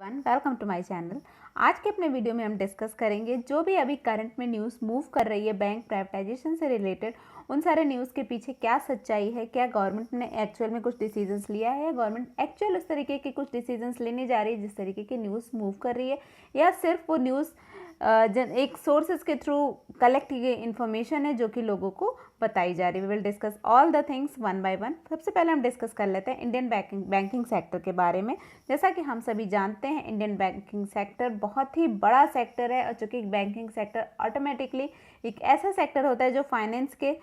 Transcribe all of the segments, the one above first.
Welcome to my channel. आज के अपने वीडियो में हम डिस्कस करेंगे जो भी अभी करंट में न्यूज़ मूव कर रही है बैंक प्राइवेटाइजेशन से रिलेटेड, उन सारे न्यूज़ के पीछे क्या सच्चाई है, क्या गवर्नमेंट ने एक्चुअल में कुछ डिसीजंस लिया है या गवर्नमेंट एक्चुअल उस तरीके के कुछ डिसीजंस लेने जा रही है जिस तरीके की न्यूज़ मूव कर रही है, या सिर्फ वो न्यूज़ एक सोर्सेज के थ्रू कलेक्ट की गई इन्फॉर्मेशन है जो कि लोगों को बताई जा रही है। We will discuss all the things one by one. सबसे पहले हम डिस्कस कर लेते हैं इंडियन बैंकिंग सेक्टर के बारे में। जैसा कि हम सभी जानते हैं, इंडियन बैंकिंग सेक्टर बहुत ही बड़ा सेक्टर है और चूँकि बैंकिंग सेक्टर ऑटोमेटिकली एक ऐसा सेक्टर होता है जो फाइनेंस के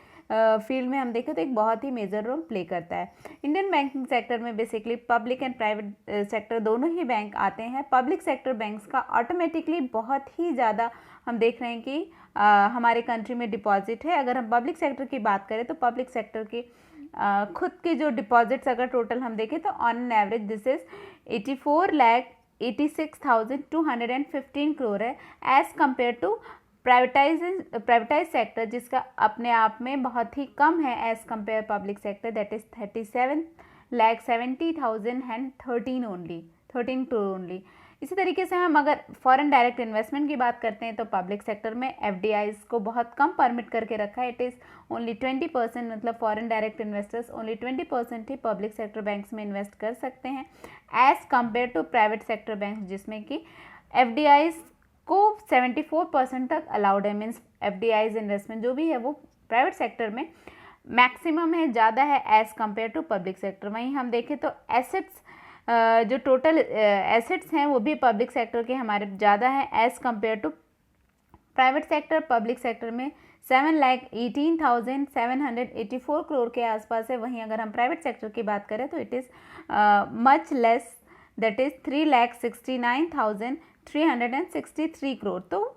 फील्ड में हम देखें तो एक बहुत ही मेजर रोल प्ले करता है। इंडियन बैंकिंग सेक्टर में basically public and private sector दोनों ही बैंक आते हैं। पब्लिक सेक्टर बैंक्स का ऑटोमेटिकली बहुत ही ज़्यादा हम देख रहे हैं कि हमारे कंट्री में डिपॉजिट है। अगर हम पब्लिक सेक्टर की बात करें तो पब्लिक सेक्टर की खुद के जो डिपॉजिट्स अगर टोटल हम देखें तो on an average this is 84,86,215 crore है, as compare to privatize sector जिसका अपने आप में बहुत ही कम है as compare public sector, that is 37,70,013 only 13 crore only. इसी तरीके से हम अगर फॉरेन डायरेक्ट इन्वेस्टमेंट की बात करते हैं तो पब्लिक सेक्टर में एफडीआईज को बहुत कम परमिट करके रखा है। इट इज़ ओनली 20%, मतलब फॉरेन डायरेक्ट इन्वेस्टर्स ओनली 20% ही पब्लिक सेक्टर बैंक्स में इन्वेस्ट कर सकते हैं as compare to private sector bank जिसमें कि एफडीआईज को 74% तक अलाउड है। मीन्स एफडीआईज इन्वेस्टमेंट जो भी है वो प्राइवेट सेक्टर में मैक्सिमम है, ज़्यादा है as compare to public sector. वहीं हम देखें तो एसेट्स जो टोटल एसेट्स हैं वो भी पब्लिक सेक्टर के हमारे ज़्यादा हैं as compare to private sector. Public sector में 7,18,784 करोड़ के आसपास है। वहीं अगर हम प्राइवेट सेक्टर की बात करें तो it is much less, that is 3,69,363 crore. तो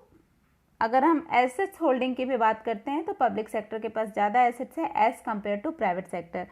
अगर हम एसेट्स होल्डिंग की भी बात करते हैं तो पब्लिक सेक्टर के पास ज़्यादा एसेट्स है as compare to private sector.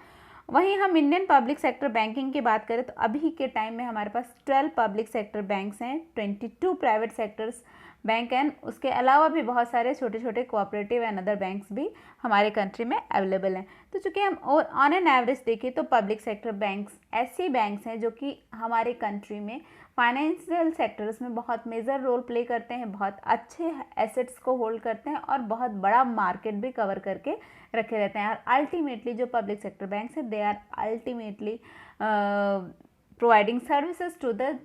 वहीं हम इंडियन पब्लिक सेक्टर बैंकिंग की बात करें तो अभी के टाइम में हमारे पास 12 पब्लिक सेक्टर बैंक्स हैं, 22 प्राइवेट सेक्टर्स बैंक एंड उसके अलावा भी बहुत सारे छोटे छोटे कोऑपरेटिव एंड अदर बैंक्स भी हमारे कंट्री में अवेलेबल हैं। तो चूँकि हम ऑन एन एवरेज देखें तो पब्लिक सेक्टर बैंक्स ऐसी बैंक्स हैं जो कि हमारे कंट्री में फाइनेंशियल सेक्टर्स में बहुत मेजर रोल प्ले करते हैं, बहुत अच्छे एसेट्स को होल्ड करते हैं और बहुत बड़ा मार्केट भी कवर करके रखे रहते हैं। और अल्टीमेटली जो पब्लिक सेक्टर बैंक्स हैं they are ultimately providing services to the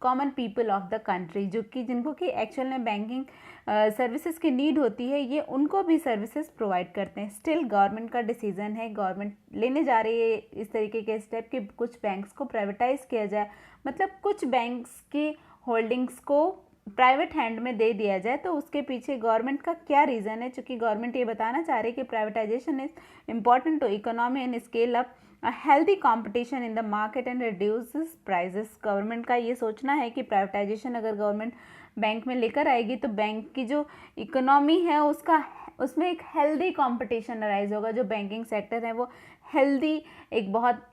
common people of the country, जो कि जिनको कि एक्चुअल में बैंकिंग सर्विसेज की नीड होती है, ये उनको भी सर्विसेज प्रोवाइड करते हैं। स्टिल गवर्नमेंट का डिसीजन है, गवर्नमेंट लेने जा रही है इस तरीके के स्टेप कि कुछ बैंक्स को प्राइवेटाइज किया जाए, मतलब कुछ बैंक्स की होल्डिंग्स को प्राइवेट हैंड में दे दिया जाए। तो उसके पीछे गवर्नमेंट का क्या रीज़न है? चूँकि गवर्नमेंट ये बताना चाह रही है कि privatization is important to economy and scale up healthy competition in the market and reduces prices. Government का ये सोचना है कि प्राइवेटाइजेशन अगर गवर्नमेंट बैंक में लेकर आएगी तो बैंक की जो इकोनॉमी है उसमें एक हेल्दी कंपटीशन अराइज होगा। जो बैंकिंग सेक्टर है वो हेल्दी, एक बहुत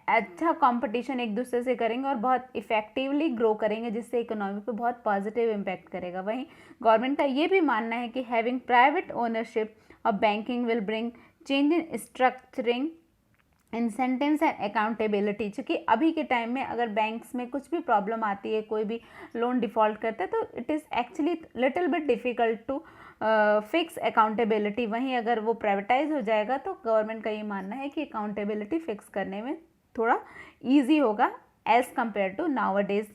अच्छा कंपटीशन एक दूसरे से करेंगे और बहुत इफेक्टिवली ग्रो करेंगे, जिससे इकोनॉमी पे बहुत पॉजिटिव इम्पैक्ट करेगा। वहीं गवर्नमेंट का ये भी मानना है कि having private ownership of banking will bring change in structuring incentives and accountability. चूँकि अभी के टाइम में अगर बैंक्स में कुछ भी प्रॉब्लम आती है, कोई भी लोन डिफ़ॉल्ट करता है, तो it is actually little bit difficult to fix accountability. वहीं अगर वो प्राइवेटाइज हो जाएगा तो गवर्नमेंट का ये मानना है कि अकाउंटेबिलिटी फिक्स करने में थोड़ा ईजी होगा as compare to nowadays.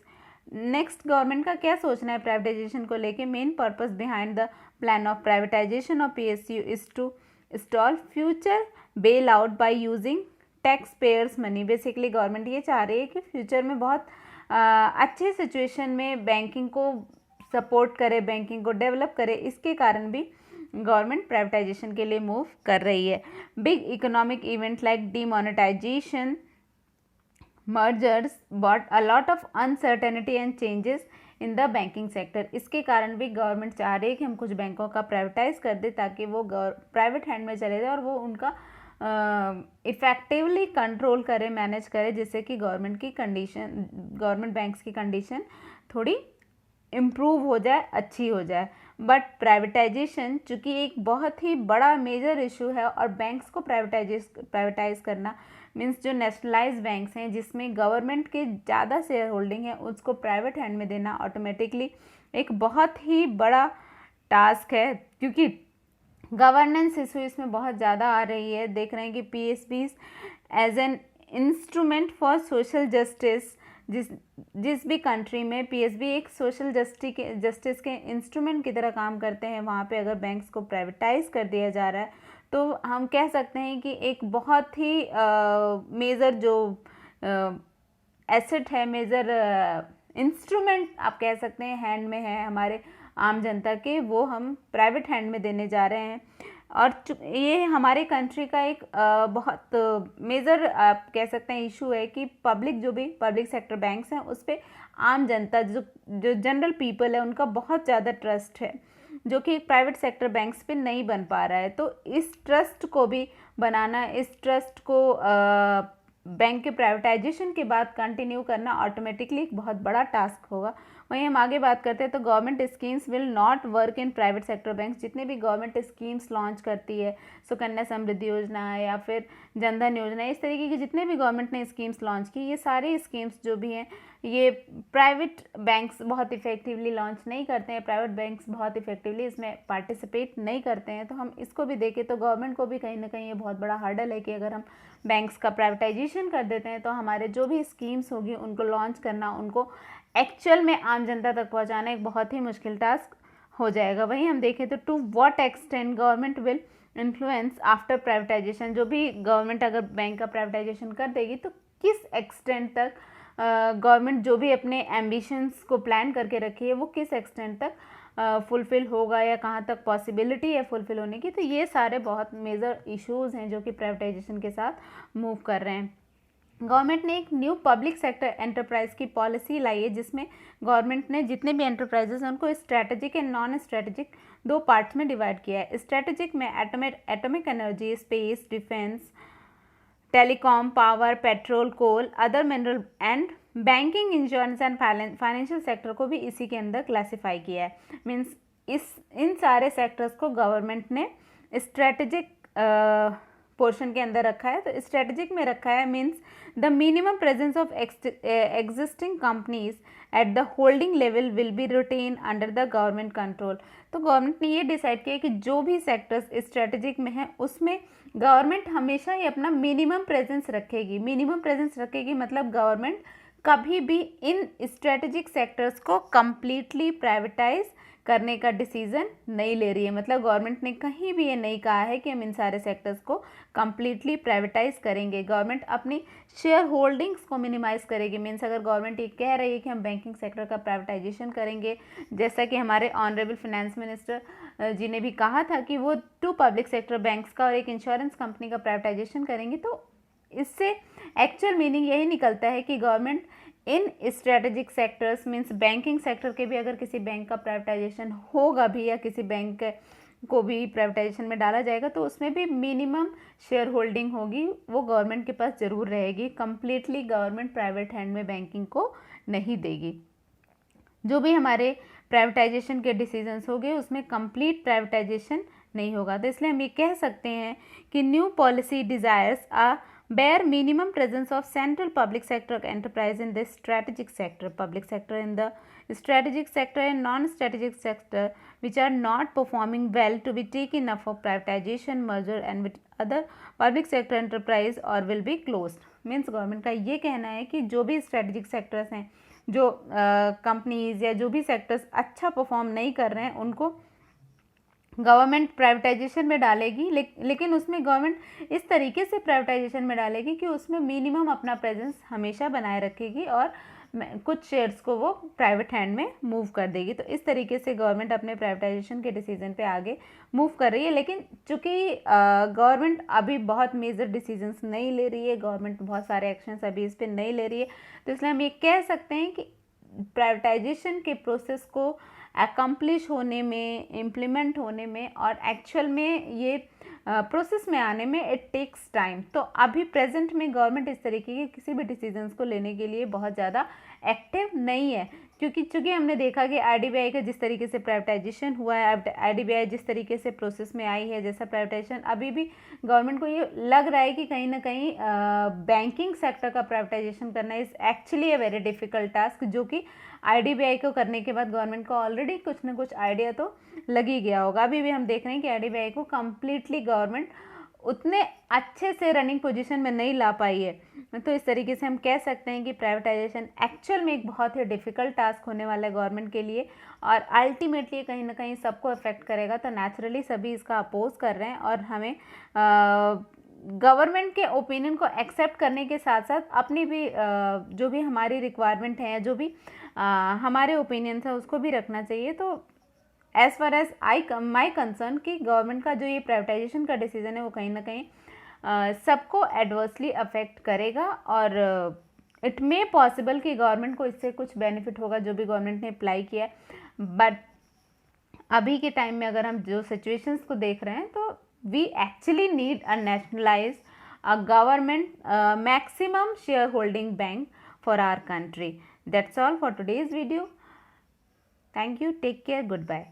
Next, government का क्या सोचना है प्राइवेटाइजेशन को लेके? Main purpose behind the plan of privatization of PSU is to stall future bail out by using tax payers money. Basically government ये चाह रही है कि फ्यूचर में बहुत अच्छे सिचुएशन में बैंकिंग को सपोर्ट करे, बैंकिंग को डेवलप करे, इसके कारण भी गवर्नमेंट प्राइवेटाइजेशन के लिए मूव कर रही है। Big economic event like demonetization, mergers brought a lot of uncertainty and changes in the banking sector। इसके कारण भी गवर्नमेंट चाह रही है कि हम कुछ बैंकों का प्राइवेटाइज कर दे ताकि वो प्राइवेट हैंड में चले जाए और वो उनका इफ़ेक्टिवली कंट्रोल करे, मैनेज करे, जिससे कि गवर्नमेंट बैंक्स की कंडीशन थोड़ी इम्प्रूव हो जाए, अच्छी हो जाए। बट प्राइवेटाइजेशन चूँकि एक बहुत ही बड़ा मेजर इशू है और बैंक्स को प्राइवेटाइज करना मीन्स जो नेशनलाइज बैंक्स हैं जिसमें गवर्नमेंट के ज़्यादा शेयर होल्डिंग है उसको प्राइवेट हैंड में देना ऑटोमेटिकली एक बहुत ही बड़ा टास्क है, क्योंकि गवर्नेंस इशू इसमें बहुत ज़्यादा आ रही है। देख रहे हैं कि PSBs as an instrument for social justice, जिस भी कंट्री में पीएसबी एक सोशल जस्टिस के इंस्ट्रूमेंट की तरह काम करते हैं, वहाँ पे अगर बैंक्स को प्राइवेटाइज कर दिया जा रहा है तो हम कह सकते हैं कि एक बहुत ही मेजर जो एसेट है, मेजर इंस्ट्रूमेंट आप कह सकते हैं हैंड में है हमारे आम जनता के, वो हम प्राइवेट हैंड में देने जा रहे हैं। और ये हमारे कंट्री का एक बहुत मेजर आप कह सकते हैं इशू है कि जो भी पब्लिक सेक्टर बैंक्स हैं उस पर आम जनता जो जनरल पीपल है उनका बहुत ज़्यादा ट्रस्ट है, जो कि प्राइवेट सेक्टर बैंक्स पे नहीं बन पा रहा है। तो इस ट्रस्ट को भी बनाना, इस ट्रस्ट को बैंक के प्राइवेटाइजेशन के बाद कंटिन्यू करना ऑटोमेटिकली एक बहुत बड़ा टास्क होगा। वहीं हम आगे बात करते हैं तो government schemes will not work in private sector banks. जितने भी गवर्नमेंट स्कीम्स लॉन्च करती है, सुकन्या समृद्धि योजना या फिर जनधन योजना, इस तरीके की जितने भी गवर्नमेंट ने स्कीम्स लॉन्च की, ये सारी स्कीम्स जो भी हैं ये प्राइवेट बैंक्स बहुत इफेक्टिवली लॉन्च नहीं करते हैं, प्राइवेट बैंक्स बहुत इफेक्टिवली इसमें पार्टिसिपेट नहीं करते हैं। तो हम इसको भी देखें तो गवर्नमेंट को भी कहीं ना कहीं ये बहुत बड़ा हर्डल है कि अगर हम बैंक्स का प्राइवेटाइजेशन कर देते हैं तो हमारे जो भी स्कीम्स होगी उनको लॉन्च करना, उनको एक्चुअल में आम जनता तक पहुंचाना एक बहुत ही मुश्किल टास्क हो जाएगा। वहीं हम देखें तो to what extent government will influence after privatization, जो भी गवर्नमेंट अगर बैंक का प्राइवेटाइजेशन कर देगी तो किस एक्सटेंट तक गवर्नमेंट जो भी अपने एम्बिशंस को प्लान करके रखी है वो किस एक्सटेंट तक फुलफिल होगा या कहाँ तक पॉसिबिलिटी है फुलफिल होने की। तो ये सारे बहुत मेजर इश्यूज़ हैं जो कि प्राइवेटाइजेशन के साथ मूव कर रहे हैं। गवर्नमेंट ने एक न्यू पब्लिक सेक्टर एंटरप्राइज की पॉलिसी लाई है जिसमें गवर्नमेंट ने जितने भी एंटरप्राइजेस हैं उनको स्ट्रैटेजिक एंड नॉन स्ट्रैटेजिक दो पार्ट्स में डिवाइड किया है। स्ट्रैटेजिक में atomic energy, space, defence, telecom, power, petrol, coal, other mineral and banking, insurance and financial sector को भी इसी के अंदर क्लासिफाई किया है। मीन्स इन सारे सेक्टर्स को गवर्नमेंट ने स्ट्रैटेजिक पोर्शन के अंदर रखा है। तो स्ट्रेटेजिक में रखा है means the minimum presence of existing companies at the holding level will be retain under the government control. तो गवर्नमेंट ने ये डिसाइड किया कि जो भी सेक्टर्स स्ट्रेटेजिक में हैं उसमें गवर्नमेंट हमेशा ही अपना मिनिमम प्रेजेंस रखेगी। मिनिमम प्रेजेंस रखेगी मतलब गवर्नमेंट कभी भी इन स्ट्रेटेजिक सेक्टर्स को कंप्लीटली प्राइवेटाइज करने का डिसीजन नहीं ले रही है। मतलब गवर्नमेंट ने कहीं भी ये नहीं कहा है कि हम इन सारे सेक्टर्स को कंप्लीटली प्राइवेटाइज करेंगे। गवर्नमेंट अपनी शेयर होल्डिंग्स को मिनिमाइज करेगी। मीन्स अगर गवर्नमेंट ये कह रही है कि हम बैंकिंग सेक्टर का प्राइवेटाइजेशन करेंगे, जैसा कि हमारे ऑनरेबल फाइनेंस मिनिस्टर जी ने भी कहा था कि वो 2 पब्लिक सेक्टर बैंक्स का और एक इंश्योरेंस कंपनी का प्राइवेटाइजेशन करेंगे, तो इससे एक्चुअल मीनिंग यही निकलता है कि government in strategic sectors means banking sector के भी अगर किसी बैंक का प्राइवेटाइजेशन होगा भी या किसी बैंक को भी प्राइवेटाइजेशन में डाला जाएगा तो उसमें भी मिनिमम शेयर होल्डिंग होगी, वो गवर्नमेंट के पास ज़रूर रहेगी। कंप्लीटली गवर्नमेंट प्राइवेट हैंड में बैंकिंग को नहीं देगी। जो भी हमारे प्राइवेटाइजेशन के डिसीजंस होंगे उसमें कंप्लीट प्राइवेटाइजेशन नहीं होगा। तो इसलिए हम ये कह सकते हैं कि new policy desires uh bare minimum presence of central public sector enterprise in the strategic sector, public sector in the strategic sector and non-strategic sector which are not performing well to be taken up for privatization, merger and with other public sector enterprise or will be closed। Means government का ये कहना है कि जो भी strategic sectors हैं, जो companies या जो भी सेक्टर्स अच्छा परफॉर्म नहीं कर रहे हैं उनको गवर्नमेंट प्राइवेटाइजेशन में डालेगी, लेकिन उसमें गवर्नमेंट इस तरीके से प्राइवेटाइजेशन में डालेगी कि उसमें मिनिमम अपना प्रेजेंस हमेशा बनाए रखेगी और कुछ शेयर्स को वो प्राइवेट हैंड में मूव कर देगी। तो इस तरीके से गवर्नमेंट अपने प्राइवेटाइजेशन के डिसीजन पे आगे मूव कर रही है। लेकिन चूंकि गवर्नमेंट अभी बहुत मेजर डिसीजंस नहीं ले रही है, गवर्नमेंट बहुत सारे एक्शंस अभी इस पर नहीं ले रही है, तो इसलिए हम ये कह सकते हैं कि प्राइवेटाइजेशन के प्रोसेस को अकम्प्लिश होने में, इम्प्लीमेंट होने में और एक्चुअल में ये प्रोसेस में आने में इट टेक्स टाइम। तो अभी प्रेजेंट में गवर्नमेंट इस तरीके के किसी भी डिसीजंस को लेने के लिए बहुत ज़्यादा एक्टिव नहीं है, क्योंकि चूँकि हमने देखा कि आईडीबीआई का जिस तरीके से प्राइवेटाइजेशन हुआ है, आईडीबीआई जिस तरीके से प्रोसेस में आई है, जैसा प्राइवेटाइजेशन अभी भी गवर्नमेंट को ये लग रहा है कि कहीं ना कहीं बैंकिंग सेक्टर का प्राइवेटाइजेशन करना is actually a very difficult task, जो कि आईडीबीआई को करने के बाद गवर्नमेंट को ऑलरेडी कुछ ना कुछ आइडिया तो लग ही गया होगा। अभी भी हम देख रहे हैं कि आईडीबीआई को कम्प्लीटली गवर्नमेंट उतने अच्छे से रनिंग पोजीशन में नहीं ला पाई है। तो इस तरीके से हम कह सकते हैं कि प्राइवेटाइजेशन एक्चुअल में एक बहुत ही डिफ़िकल्ट टास्क होने वाला है गवर्नमेंट के लिए, और अल्टीमेटली कहीं ना कहीं सबको अफेक्ट करेगा। तो नेचुरली सभी इसका अपोज कर रहे हैं, और हमें गवर्नमेंट के ओपिनियन को एक्सेप्ट करने के साथ साथ अपनी भी जो भी हमारी रिक्वायरमेंट है, जो भी हमारे ओपिनियंस है, उसको भी रखना चाहिए। तो as far as my concern कि गवर्नमेंट का जो ये प्राइवेटाइजेशन का डिसीजन है वो कहीं ना कहीं सबको एडवर्सली अफेक्ट करेगा, और इट मे पॉसिबल कि गवर्नमेंट को इससे कुछ बेनिफिट होगा जो भी गवर्नमेंट ने अप्लाई किया है। बट अभी के टाइम में अगर हम जो सिचुएशंस को देख रहे हैं, तो we actually need a nationalize a government maximum shareholding bank for our country. That's all for today's video. Thank you. Take care. Goodbye.